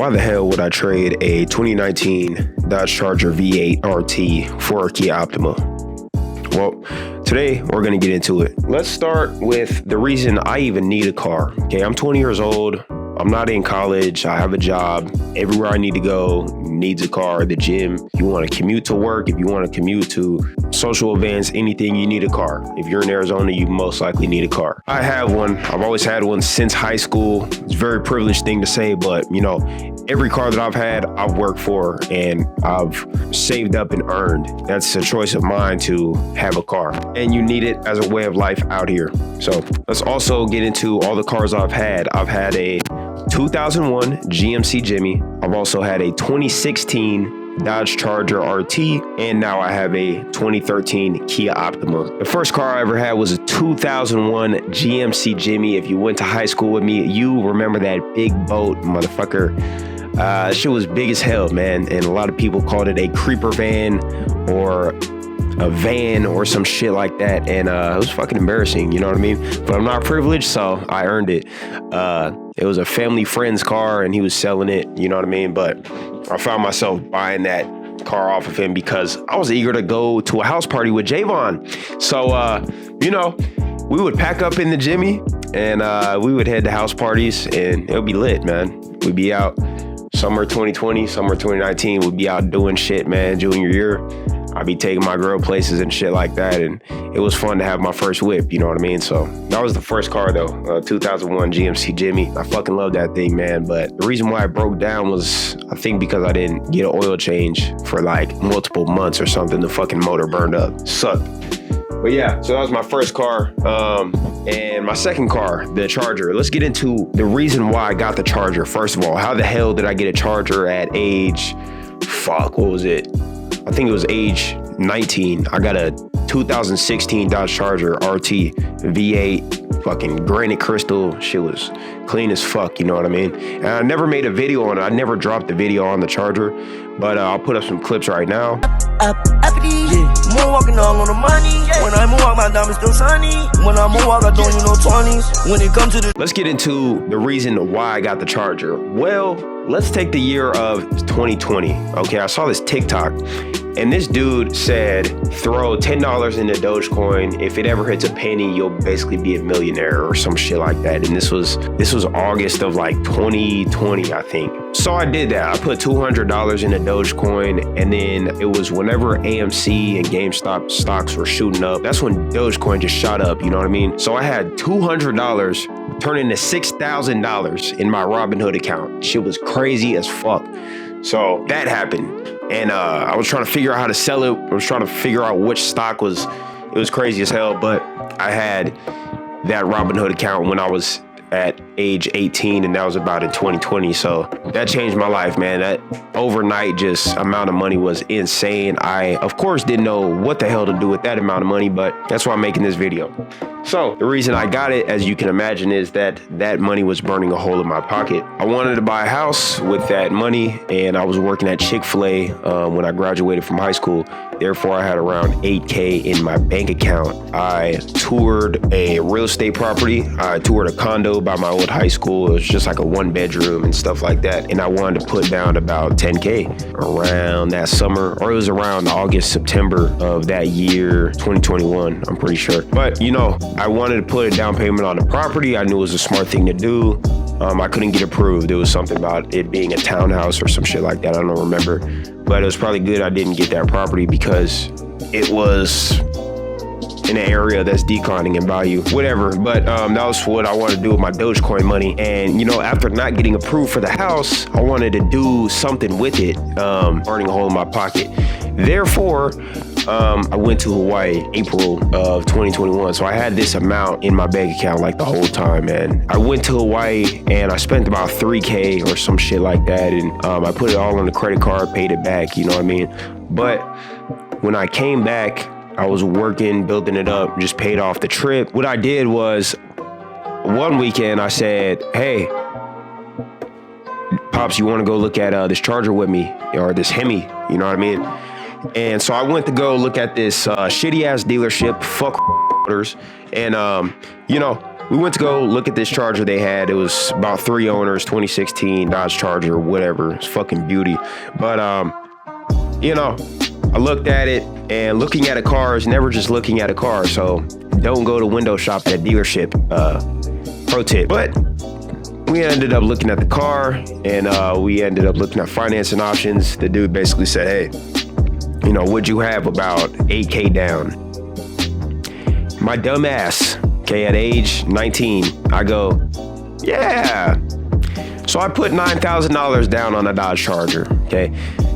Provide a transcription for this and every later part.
why the hell would I trade a 2019 Dodge Charger V8 RT for a Kia Optima? Well, today we're going to get into it. Let's start with the reason I even need a car. Okay, I'm 20 years old. I'm not in college. I have a job. Everywhere I need to go needs a car. The gym. If you want to commute to work, if you want to commute to social events, anything, you need a car. If you're in Arizona, you most likely need a car. I have one. I've always had one since high school. It's a very privileged thing to say, but you know, every car that I've had, I've worked for and I've saved up and earned. That's a choice of mine to have a car. And you need it as a way of life out here. So let's also get into all the cars I've had. I've had a 2001 GMC Jimmy. I've also had a 2016 Dodge Charger RT, and now I have a 2013 Kia Optima. The first car I ever had was a 2001 GMC Jimmy. If you went to high school with me, you remember that big boat, motherfucker. Shit was big as hell, man, and a lot of people called it a creeper van or a van or some shit like that, and it was fucking embarrassing, you know what I mean? But I'm not privileged, so I earned it. It was a family friend's car and he was selling it, you know what I mean? But I found myself buying that car off of him because I was eager to go to a house party with Javon. So, you know, we would pack up in the Jimmy and we would head to house parties and it would be lit, man. We'd be out summer 2020, summer 2019, we'd be out doing shit, man, junior year. I'd be taking my girl places and shit like that. And it was fun to have my first whip, you know what I mean? So that was the first car though, 2001 GMC Jimmy. I fucking love that thing, man. But the reason why it broke down was, I think because I didn't get an oil change for like multiple months or something. The fucking motor burned up. Sucked. But yeah, so that was my first car. And my second car, the Charger. Let's get into the reason why I got the Charger. First of all, how the hell did I get a Charger at age, what was it? I think it was age 19. I got a 2016 Dodge Charger RT V8, fucking granite crystal. Shit was clean as fuck, you know what I mean? And I never made a video on it. I never dropped the video on the Charger, but I'll put up some clips right now. Walking on the money. When I move, my diamonds still shiny. When I move, I don't need no 20s. When it comes to the... Let's get into the reason why I got the Charger. Well, let's take the year of 2020. Okay, I saw this TikTok and this dude said, throw $10 into Dogecoin. If it ever hits a penny, you'll basically be a millionaire or some shit like that. And this was August of like 2020, I think. So I did that. I put $200 into Dogecoin, and then it was whenever AMC and GameStop stocks were shooting up. That's when Dogecoin just shot up, you know what I mean? So I had $200 turn into $6,000 in my Robinhood account. Shit was crazy as fuck. So that happened. And I was trying to figure out how to sell it. I was trying to figure out which stock was, it was crazy as hell. But I had that Robinhood account when I was at age 18, and that was about in 2020. So that changed my life, man. That overnight just amount of money was insane. I, of course, didn't know what the hell to do with that amount of money, but that's why I'm making this video. So the reason I got it, as you can imagine, is that that money was burning a hole in my pocket. I wanted to buy a house with that money, and I was working at Chick-fil-A when I graduated from high school. Therefore, I had around $8K in my bank account. I toured a real estate property. I toured a condo by my old high school. It was just like a 1-bedroom and stuff like that. And I wanted to put down about 10K around that summer, or it was around August, September of that year, 2021, I'm pretty sure. But, you know, I wanted to put a down payment on the property. I knew it was a smart thing to do. I couldn't get approved. There was something about it being a townhouse or some shit like that. I don't remember. But it was probably good I didn't get that property because it was in an area that's declining in value, whatever. But that was what I wanted to do with my Dogecoin money. And, you know, after not getting approved for the house, I wanted to do something with it, burning a hole in my pocket. Therefore, I went to Hawaii April of 2021. So I had this amount in my bank account like the whole time, man. I went to Hawaii and I spent about 3K or some shit like that. And I put it all on the credit card, paid it back, you know what I mean? But when I came back, I was working, building it up, just paid off the trip. What I did was one weekend I said, hey, Pops, you want to go look at this Charger with me, or this Hemi, you know what I mean? And so I went to go look at this shitty ass dealership, fuck motors. And, you know, we went to go look at this Charger they had. It was about 3 owners, 2016 Dodge Charger, whatever. It's fucking beauty. But, you know, I looked at it, and looking at a car is never just looking at a car. So don't go to window shop at a dealership. Pro tip. But we ended up looking at the car, and we ended up looking at financing options. The dude basically said, hey, you know, would you have about $8K down? My dumb ass, okay, at age 19, I go, yeah. So I put $9,000 down on a Dodge Charger, okay?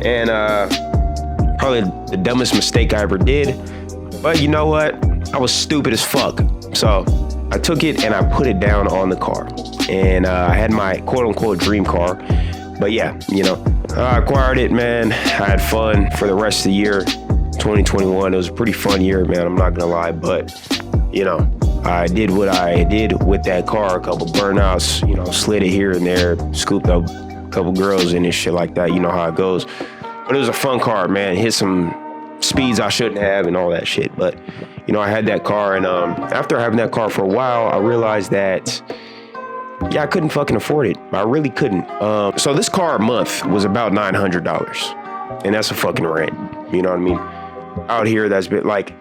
And probably the dumbest mistake I ever did. But you know what? I was stupid as fuck. So I took it and I put it down on the car. And I had my quote-unquote dream car. But yeah, you know, I acquired it, man. I had fun for the rest of the year. 2021, it was a pretty fun year, man. I'm not gonna lie. But, you know, I did what I did with that car. A couple burnouts, you know, slid it here and there, scooped up a couple girls in and shit like that. You know how it goes. But it was a fun car, man. Hit some speeds I shouldn't have and all that shit. But, you know, I had that car, and after having that car for a while, I realized that, yeah, I couldn't fucking afford it. I really couldn't. So this car a month was about $900. And that's a fucking rent. You know what I mean? Out here, that's been like,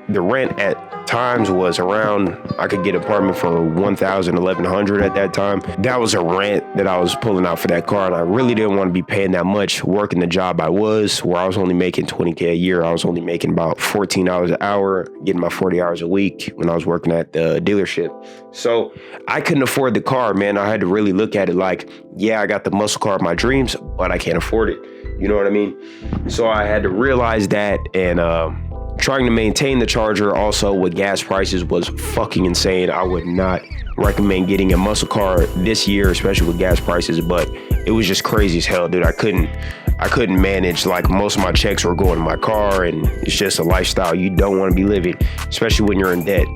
the rent at times was around, I could get an apartment for $1,000, $1,100 at that time. That was a rent that I was pulling out for that car, and I really didn't want to be paying that much working the job I was, where I was only making $20K a year. I was only making about $14 an hour, getting my 40 hours a week when I was working at the dealership. So I couldn't afford the car, man. I had to really look at it like, yeah, I got the muscle car of my dreams, but I can't afford it. You know what I mean? So I had to realize that, and trying to maintain the Charger also with gas prices was fucking insane. I would not recommend getting a muscle car this year, especially with gas prices, but it was just crazy as hell, dude. I couldn't manage. Like, most of my checks were going to my car, and it's just a lifestyle you don't want to be living, especially when you're in debt.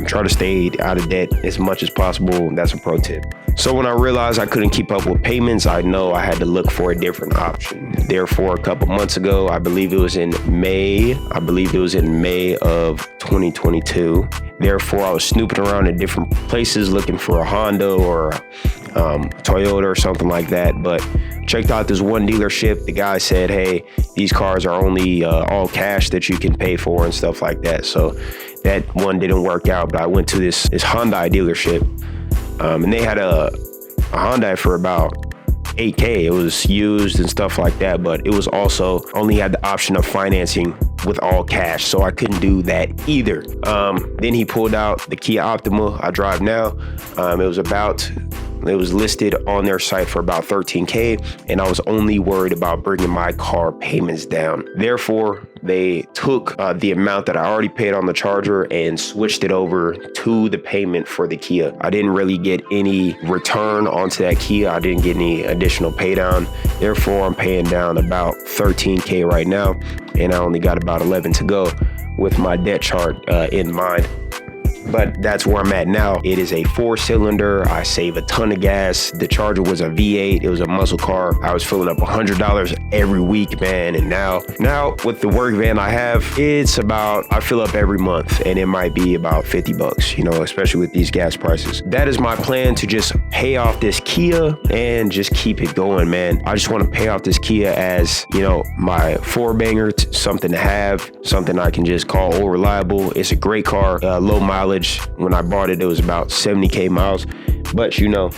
Try to stay out of debt as much as possible. That's a pro tip. So when I realized I couldn't keep up with payments, I know I had to look for a different option. Therefore, a couple months ago, I believe it was in May of 2022. Therefore, I was snooping around in different places looking for a Honda or Toyota or something like that. But checked out this one dealership. The guy said, hey, these cars are only all cash that you can pay for and stuff like that. So that one didn't work out. But I went to this Hyundai dealership. And they had a Hyundai for about $8K. It was used and stuff like that, but it was also only had the option of financing with all cash, so I couldn't do that either. Then he pulled out the Kia Optima I drive now. It was listed on their site for about $13K, and I was only worried about bringing my car payments down. Therefore, they took the amount that I already paid on the Charger and switched it over to the payment for the Kia. I didn't really get any return onto that Kia. I didn't get any additional pay down. Therefore, I'm paying down about $13K right now, and I only got about 11 to go with my debt chart in mind. But that's where I'm at now. It is a 4-cylinder. I save a ton of gas. The Charger was a V8. It was a muscle car. I was filling up $100 every week, man. And now with the work van I have, it's about, I fill up every month, and it might be about $50, you know, especially with these gas prices. That is my plan, to just pay off this Kia and just keep it going, man. I just want to pay off this Kia as, you know, my 4-banger, something to have, something I can just call all reliable. It's a great car, low mileage. When I bought it, it was about 70K miles. But, you know,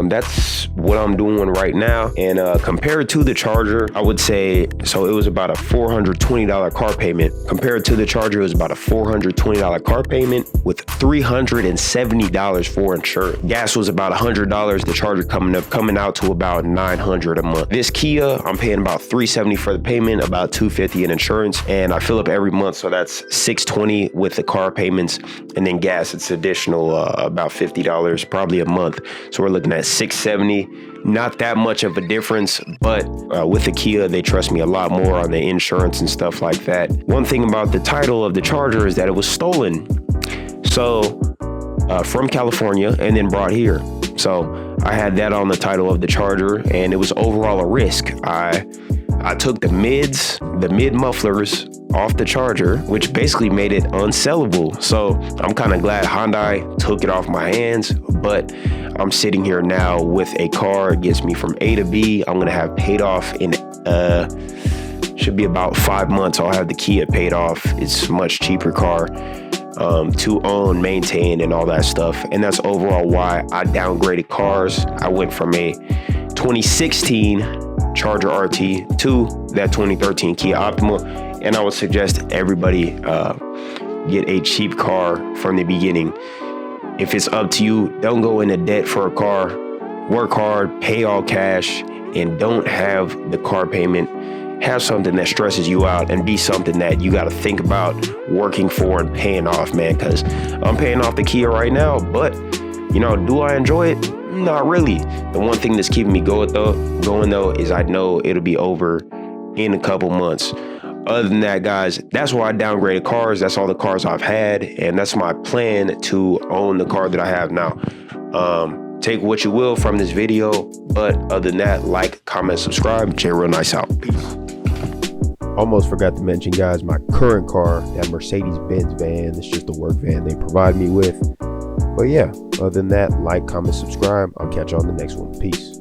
that's what I'm doing right now. And compared to the Charger, I would say, so it was about a $420 car payment. Compared to the Charger, it was about a $420 car payment with $370 for insurance. Gas was about $100. The Charger coming out to about $900 a month. This Kia, I'm paying about $370 for the payment, about $250 in insurance, and I fill up every month, so that's $620 with the car payments, and then gas, it's additional about $50 probably a month. So we're looking at $670. Not that much of a difference, but with the Kia, they trust me a lot more on the insurance and stuff like that. One thing about the title of the Charger is that it was stolen. So from California and then brought here. So I had that on the title of the Charger, and it was overall a risk. I took the mid mufflers off the Charger, which basically made it unsellable. So I'm kind of glad Hyundai took it off my hands, but I'm sitting here now with a car. It gets me from A to B. I'm gonna have paid off in should be about 5 months. I'll have the Kia paid off. It's a much cheaper car to own, maintain, and all that stuff. And that's overall why I downgraded cars. I went from a 2016 Charger RT to that 2013 Kia Optima, and I would suggest everybody get a cheap car from the beginning. If it's up to you, don't go into debt for a car. Work hard, pay all cash, and don't have the car payment have something that stresses you out and be something that you got to think about working for and paying off, man. Because I'm paying off the Kia right now, but do I enjoy it? Not really. The one thing that's keeping me going though is I know it'll be over in a couple months. Other than that, guys, that's why I downgraded cars. That's all the cars I've had, and that's my plan to own the car that I have now. Take what you will from this video, but other than that, like, comment, subscribe. JREALNICE out. Peace. Almost forgot to mention, guys, my current car, that Mercedes-Benz van, it's just the work van they provide me with. But yeah, other than that, like, comment, subscribe. I'll catch you on the next one. Peace.